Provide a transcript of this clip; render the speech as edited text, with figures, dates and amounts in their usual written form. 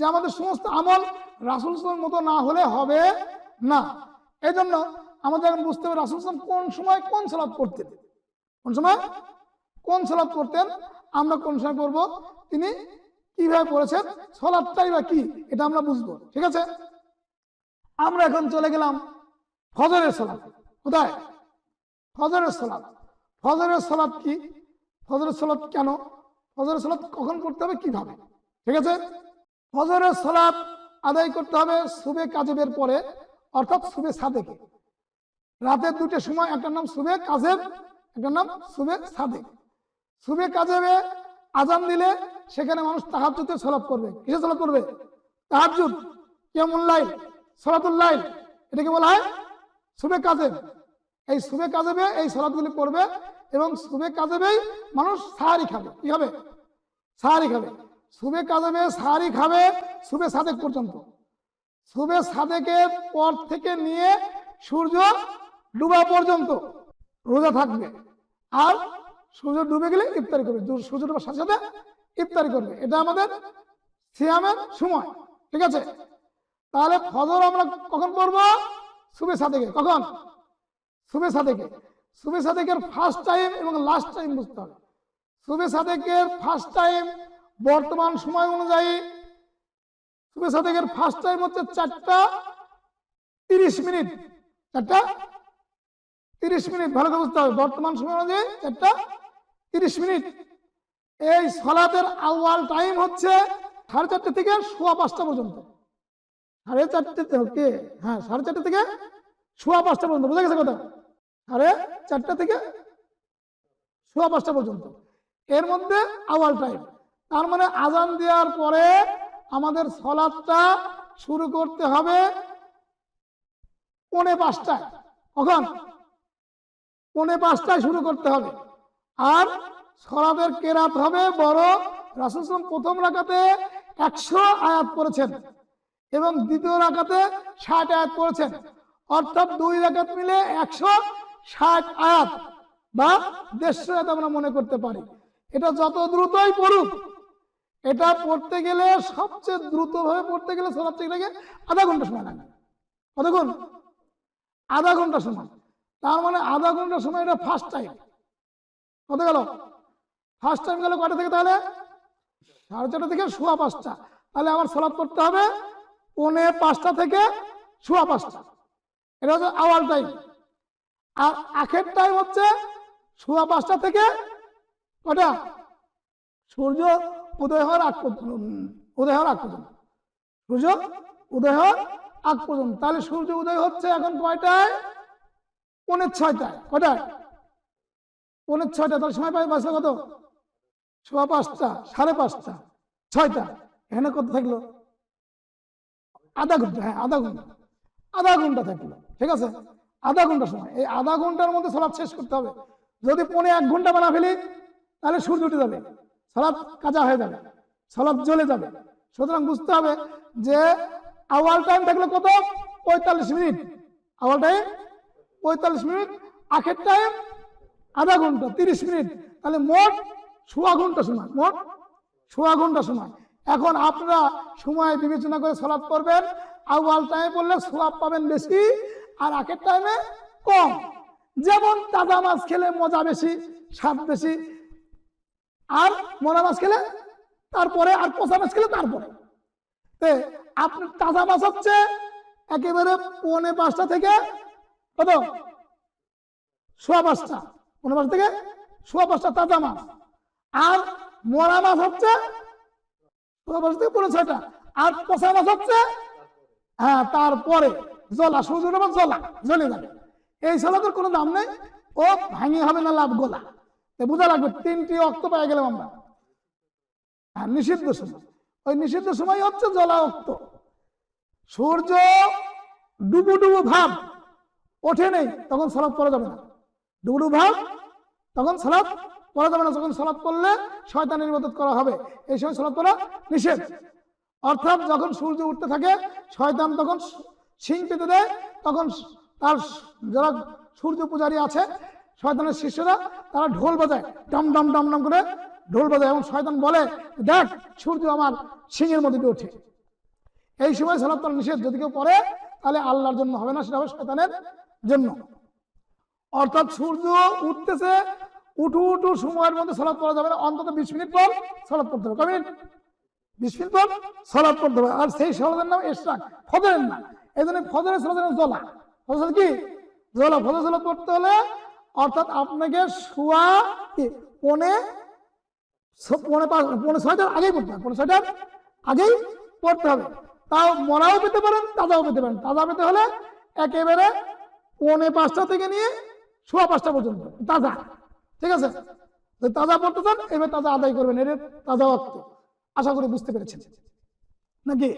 যে আমাদের সমস্ত আমল রাসূল সাল্লাল্লাহু মতো না হলে হবে না। এই জন্য আমাদের এখন বুঝতে হবে রাসূল সাল্লাল্লাহু কোন সময় কোন সালাত পড়তেন, কোন সময় কোন সালাত পড়তেন, আমরা কোন সময় পড়বো, তিনি কিভাবে পড়েছেন, সালাতটাই বা কি এটা আমরা বুঝবো। ঠিক আছে, আমরা এখন চলে গেলাম ফজরের সালাত। কোথায়? ফজরের সালাত। ফজরের সালাত কি, ফজরের সালাত কেন, ফজরের সালাত কখন করতে হবে, কিভাবে? ঠিক আছে, ফজরের সালাত আদায় করতে হবে সুবে কাজেবের পরে, অর্থাৎ সুবে সাদেকে। রাতের দুটো সময়, একটার নাম সুবে কাজেব, একটার নাম সুবে সাদেক। সুবে কাজেবে আজান দিলে সেখানে মানুষ তাহাজ্জুদের সালাত করবে। কিসের সালাত করবে? তাহাজ্জুদ, কিয়ামুল লাইল, সালাতুল লাইল, এটাকে বলা হয় সুবে কাজেব। এই সুবে কাজেবে এই সালাতগুলি পড়বে এবং সুবে কাজেবেই মানুষ সাহারি খাবে। কি হবে? সাহারি খাবে। সুবে কাজেবে সাহারি খাবে সুবে সাদেক পর্যন্ত। সুবে সাদেকের পর থেকে নিয়ে সূর্য ডুবা পর্যন্ত রোজা থাকবে, আর সূর্য ডুবে গেলে ইফতারি করবে। সূর্য ডুবার সাথে সাথে ইফতারি করবে। এটা আমাদের সিয়ামের সময়। ঠিক আছে, তাহলে ফজর আমরা কখন পড়বো? সুবে সাদেকে। কখন? সুবে সাদেকে। সুবে সাদেকের ফার্স্ট টাইম এবং লাস্ট টাইম বুঝতে হবে। সুবে সাদেকের ফার্স্ট টাইম বর্তমান সময় অনুযায়ী সুবে সাদেকের ফার্স্ট টাইম হচ্ছে 4টা 30 মিনিট। 4টা 30 মিনিট, ভালো করে বুঝতে হবে। বর্তমান সময় অনুযায়ী 4টা 30 মিনিট। এই সালাতের আউয়াল টাইম হচ্ছে 4:30 থেকে 5:15 পর্যন্ত। 4:30 হ্যাঁ 4:30 থেকে 5:15 পর্যন্ত। বুঝা গেছে কথা? 4:30 থেকে 5:15 পর্যন্ত এর মধ্যে আউয়াল টাইম। তার মানে আজান দেওয়ার পরে আমাদের সালাতটা শুরু করতে হবে 4:45টায়। কখন? 4:45টায় শুরু করতে হবে। আর সালাতের কেরাত হবে বড়। রাসূল সাল্লাল্লাহু প্রথম রাকাতে 100 আয়াত পড়েছেন এবং দ্বিতীয় রাকাতে 60 আয়াত পড়েছেন, অর্থাৎ 2 রাকাত মিলে 160 আয়াত বা 150 আয়াত আমরা মনে করতে পারি। এটা যত দ্রুতই পড়ুক, এটা পড়তে গেলে সবচেয়ে দ্রুত ভাবে পড়তে গেলে সালাত থেকে লাগে আধা ঘন্টা সময় লাগে। কতক্ষণ? আধা ঘন্টা সময়। তার মানে আধা ঘন্টা সময় এটা ফার্স্ট টাইম। কত গেল? ফার্স্ট টাইম গেল কয়টা থেকে? তাহলে 4:30 থেকে 5:15। তাহলে আমার সালাত পড়তে হবে 4:45 থেকে 5:15। এটা হচ্ছে আওয়াল টাইম। আর আখের টাইম হচ্ছে 5:15 থেকে কটা? সূর্য উদয় হওয়ার আগ পর্যন্ত। সূর্য উদয় হওয়ার আগ পর্যন্ত। তাহলে সূর্য উদয় হচ্ছে এখন কয়টায়? 4:45টায়। কয়টায়? 4:45। তাহলে সময় পাই বাঁচলো কত? 5:15, 5:30, 6টা। এখানে কত থাকলো? আধা ঘন্টা। হ্যাঁ আধা ঘন্টা থাকলো। ঠিক আছে, আধা ঘন্টা সময়। এই আধা ঘন্টার মধ্যে সালাত শেষ করতে হবে। যদি 1 ঘন্টা বানা ফেলি তাহলে সূর্য উঠে যাবে, সালাত কাজা হয়ে যাবে, সালাত জ্বলে যাবে। সুতরাং বুঝতে হবে যে আওয়াল টাইম থাকলে কত? 45 মিনিট। আওয়াল টাইম 45 মিনিট, আখের টাইম আধা ঘন্টা 30 মিনিট। তাহলে মোট 1.25 ঘন্টা সময়। মোট 1.25 ঘন্টা সময়। এখন আপনারা সময় বিবেচনা করে সালাত করবেন। আওয়াল টাইমে পড়লে সওয়াব পাবেন বেশি, আর আখের টাইমে কম। যেমন তাজা মাছ খেলে মজা বেশি, স্বাদ বেশি, আর মরা মাছ খেলে তারপরে, আর পচা মাছ খেলে তারপরে। আপনি তাজা মাছ হচ্ছে একেবারে 4:45 থেকে কত? 5:15। 4:45 থেকে 5:15 তাজা মাছ। আর মরা মাছ হচ্ছে 5:15 থেকে 5:45। আর পচা মাছ হচ্ছে হ্যাঁ তারপরে জলা। সূর্য জ্বলে যাবে। এই সালাতের কোনো দাম নেই, ও ভাঙি হবে না লাভ গোলা। বোঝা লাগবে 3টি অক্ত পেয়ে গেলাম আমরা। হ্যাঁ, নিষিদ্ধ সময়। ওই নিষিদ্ধ সময় হচ্ছে জলা অক্ত। সূর্য ডুবু ভাব ওঠে নেই তখন সালাত পড়া যাবে না। ডুবু ভাব তখন সালাত পড়া যাবে না। যখন সালাত পড়লে শয়তানের ইবাদত করা হবে, এই সময় সালাত পড়া নিষেধ। অর্থাৎ যখন সূর্য উঠতে থাকে শয়তান তখন শিং পেতে দেয়, তখন তার যারা সূর্য পূজারী আছে শয়তানের শিষ্যরা তারা ঢোল বাজায়, ডাম ডাম ডাম ডাম করে ঢোল বাজায়। এবং শয়তান বলে, দেখ সূর্য আমার শিংয়ের মধ্যে দিয়ে ওঠে। এই সময় সালাত পড়া নিষেধ। যদি কেউ পড়ে তাহলে আল্লাহর জন্য হবে না, সেটা হবে শয়তানের জন্য। অর্থাৎ সূর্য উঠতেছে, উঠু সময়ের মধ্যে সালাত পড়া যাবে না, অন্তত 20 মিনিট পর সালাত পড়তে হবে। কয় মিনিট? 20 মিনিট পর সালাত পড়তে হবে। আর সেই সালাতের নাম ইশরাক, ফজরের না। এই জন্য ফজরের সালাতের নাম জলা। ফজর কি? জলা। ফজর সালাত পড়তে হলে অর্থাৎ আপনাকে শোয়া কি পৌনে 6টার আগেই পড়তে হবে, 6টার আগেই পড়তে হবে। তাও মরাও পেতে পারেন, তাজাও পেতে পারেন। তাজা পেতে হলে একেবারে 4:45 থেকে নিয়ে 5:15 পর্যন্ত তাজা। ঠিক আছে? তাজা পড়তে চান, এবার তাজা আদায় করবেন, এর তাজা অর্থ। আশা করি বুঝতে পেরেছেন নাকি?